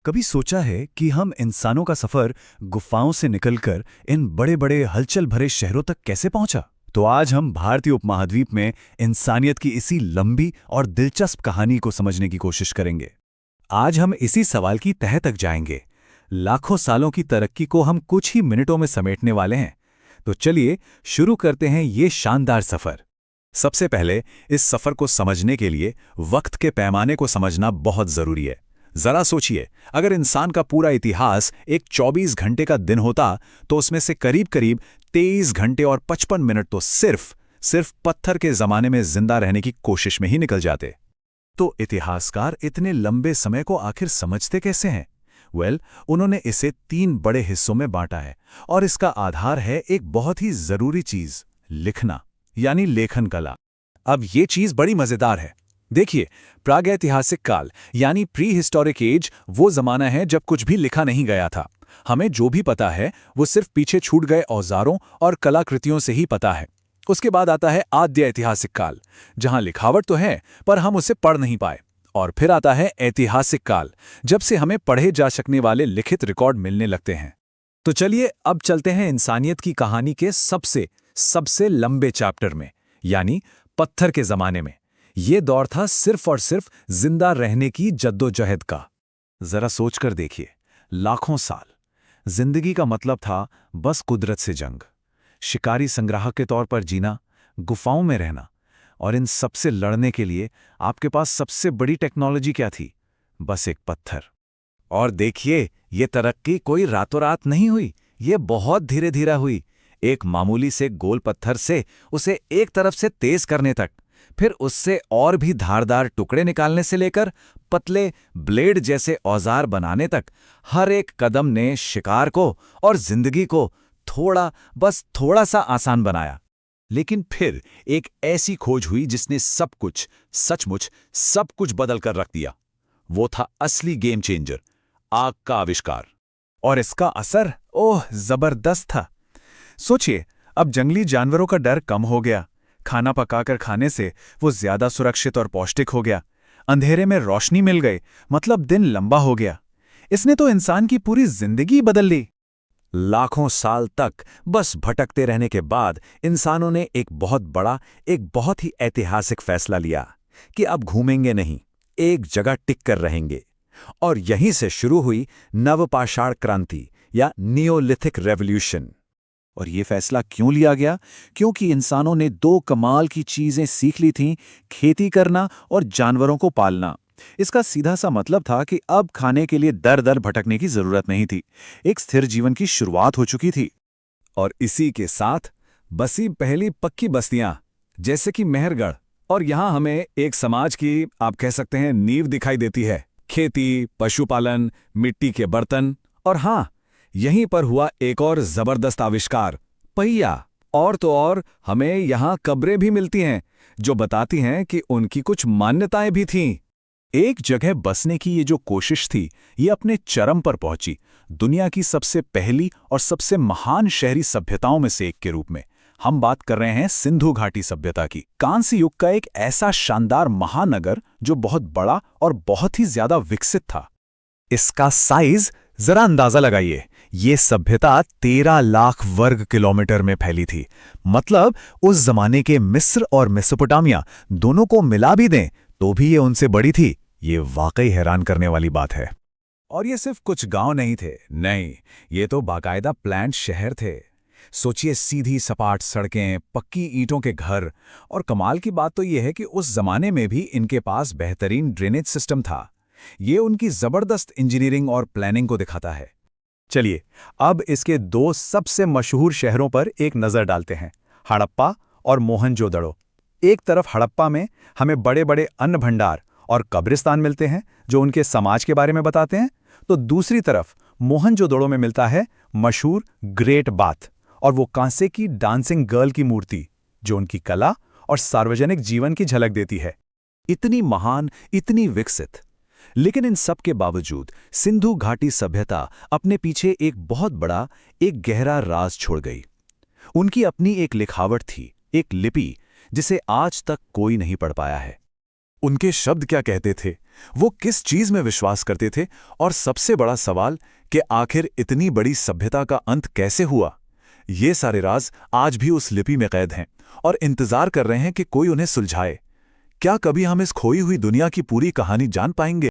कभी सोचा है कि हम इंसानों का सफर गुफाओं से निकलकर इन बड़े बड़े हलचल भरे शहरों तक कैसे पहुंचा? तो आज हम भारतीय उपमहाद्वीप में इंसानियत की इसी लंबी और दिलचस्प कहानी को समझने की कोशिश करेंगे। आज हम इसी सवाल की तह तक जाएंगे। लाखों सालों की तरक्की को हम कुछ ही मिनटों में समेटने वाले हैं। तो चलिए शुरू करते हैं ये शानदार सफर। सबसे पहले इस सफर को समझने के लिए वक्त के पैमाने को समझना बहुत जरूरी है। जरा सोचिए, अगर इंसान का पूरा इतिहास एक 24 घंटे का दिन होता तो उसमें से करीब करीब 23 घंटे और 55 मिनट तो सिर्फ पत्थर के जमाने में जिंदा रहने की कोशिश में ही निकल जाते। तो इतिहासकार इतने लंबे समय को आखिर समझते कैसे हैं? उन्होंने इसे 3 बड़े हिस्सों में बांटा है और इसका आधार है एक बहुत ही जरूरी चीज, लिखना, यानी लेखन कला। अब ये चीज बड़ी मजेदार है। देखिए, प्रागैतिहासिक काल यानी प्री हिस्टोरिक एज वो जमाना है जब कुछ भी लिखा नहीं गया था। हमें जो भी पता है वो सिर्फ पीछे छूट गए औजारों और कलाकृतियों से ही पता है। उसके बाद आता है आद्य ऐतिहासिक काल, जहां लिखावट तो है पर हम उसे पढ़ नहीं पाए। और फिर आता है ऐतिहासिक काल, जब से हमें पढ़े जा सकने वाले लिखित रिकॉर्ड मिलने लगते हैं। तो चलिए अब चलते हैं इंसानियत की कहानी के सबसे लंबे चैप्टर में, यानी पत्थर के जमाने में। ये दौर था सिर्फ और सिर्फ जिंदा रहने की जद्दोजहद का। जरा सोचकर देखिए, लाखों साल जिंदगी का मतलब था बस कुदरत से जंग, शिकारी संग्राहक के तौर पर जीना, गुफाओं में रहना। और इन सबसे लड़ने के लिए आपके पास सबसे बड़ी टेक्नोलॉजी क्या थी? बस एक पत्थर। और देखिए, ये तरक्की कोई रातों रात नहीं हुई, ये बहुत धीरे धीरे हुई। एक मामूली से गोल पत्थर से उसे एक तरफ से तेज करने तक, फिर उससे और भी धारदार टुकड़े निकालने से लेकर पतले ब्लेड जैसे औजार बनाने तक, हर एक कदम ने शिकार को और जिंदगी को थोड़ा सा आसान बनाया। लेकिन फिर एक ऐसी खोज हुई जिसने सचमुच सब कुछ बदल कर रख दिया। वो था असली गेम चेंजर, आग का आविष्कार। और इसका असर जबरदस्त था। सोचिए, अब जंगली जानवरों का डर कम हो गया। खाना पकाकर खाने से वो ज्यादा सुरक्षित और पौष्टिक हो गया। अंधेरे में रोशनी मिल गई, मतलब दिन लंबा हो गया। इसने तो इंसान की पूरी जिंदगी बदल ली। लाखों साल तक बस भटकते रहने के बाद इंसानों ने एक बहुत ही ऐतिहासिक फैसला लिया कि अब घूमेंगे नहीं, एक जगह टिक कर रहेंगे। और यहीं से शुरू हुई नवपाषाण क्रांति या नियोलिथिक रेवोल्यूशन। और ये फैसला क्यों लिया गया? क्योंकि इंसानों ने 2 कमाल की चीजें सीख ली थीं, खेती करना और जानवरों को पालना। इसका सीधा सा मतलब था कि अब खाने के लिए दर दर भटकने की जरूरत नहीं थी। एक स्थिर जीवन की शुरुआत हो चुकी थी। और इसी के साथ बसी पहली पक्की बस्तियां, जैसे कि मेहरगढ़। और यहां हमें एक समाज की, आप कह सकते हैं, नींव दिखाई देती है। खेती, पशुपालन, मिट्टी के बर्तन। और हां, यहीं पर हुआ एक और जबरदस्त आविष्कार, पहिया। और तो और हमें यहां कब्रें भी मिलती हैं जो बताती हैं कि उनकी कुछ मान्यताएं भी थीं। एक जगह बसने की ये जो कोशिश थी, ये अपने चरम पर पहुंची, दुनिया की सबसे पहली और सबसे महान शहरी सभ्यताओं में से एक के रूप में। हम बात कर रहे हैं सिंधु घाटी सभ्यता की। कांस्य युग का एक ऐसा शानदार महानगर जो बहुत बड़ा और बहुत ही ज्यादा विकसित था। इसका साइज जरा अंदाजा लगाइए। ये सभ्यता 13 लाख वर्ग किलोमीटर में फैली थी। मतलब उस जमाने के मिस्र और मेसोपोटामिया दोनों को मिला भी दें तो भी ये उनसे बड़ी थी। ये वाकई हैरान करने वाली बात है। और ये सिर्फ कुछ गांव नहीं थे, नहीं, ये तो बाकायदा प्लान्ड शहर थे। सोचिए, सीधी सपाट सड़कें, पक्की ईंटों के घर। और कमाल की बात तो ये है कि उस जमाने में भी इनके पास बेहतरीन ड्रेनेज सिस्टम था। ये उनकी जबरदस्त इंजीनियरिंग और प्लानिंग को दिखाता है। चलिए अब इसके 2 सबसे मशहूर शहरों पर एक नजर डालते हैं, हड़प्पा और मोहनजोदड़ो। एक तरफ हड़प्पा में हमें बड़े बड़े अन्न भंडार और कब्रिस्तान मिलते हैं जो उनके समाज के बारे में बताते हैं, तो दूसरी तरफ मोहनजोदड़ो में मिलता है मशहूर ग्रेट बाथ और वो कांसे की डांसिंग गर्ल की मूर्ति जो उनकी कला और सार्वजनिक जीवन की झलक देती है। इतनी महान, इतनी विकसित। लेकिन इन सब के बावजूद सिंधु घाटी सभ्यता अपने पीछे एक बहुत बड़ा, एक गहरा राज छोड़ गई। उनकी अपनी एक लिखावट थी, एक लिपि जिसे आज तक कोई नहीं पढ़ पाया है। उनके शब्द क्या कहते थे, वो किस चीज में विश्वास करते थे, और सबसे बड़ा सवाल कि आखिर इतनी बड़ी सभ्यता का अंत कैसे हुआ। ये सारे राज आज भी उस लिपि में कैद हैं और इंतजार कर रहे हैं कि कोई उन्हें सुलझाए। क्या कभी हम इस खोई हुई दुनिया की पूरी कहानी जान पाएंगे?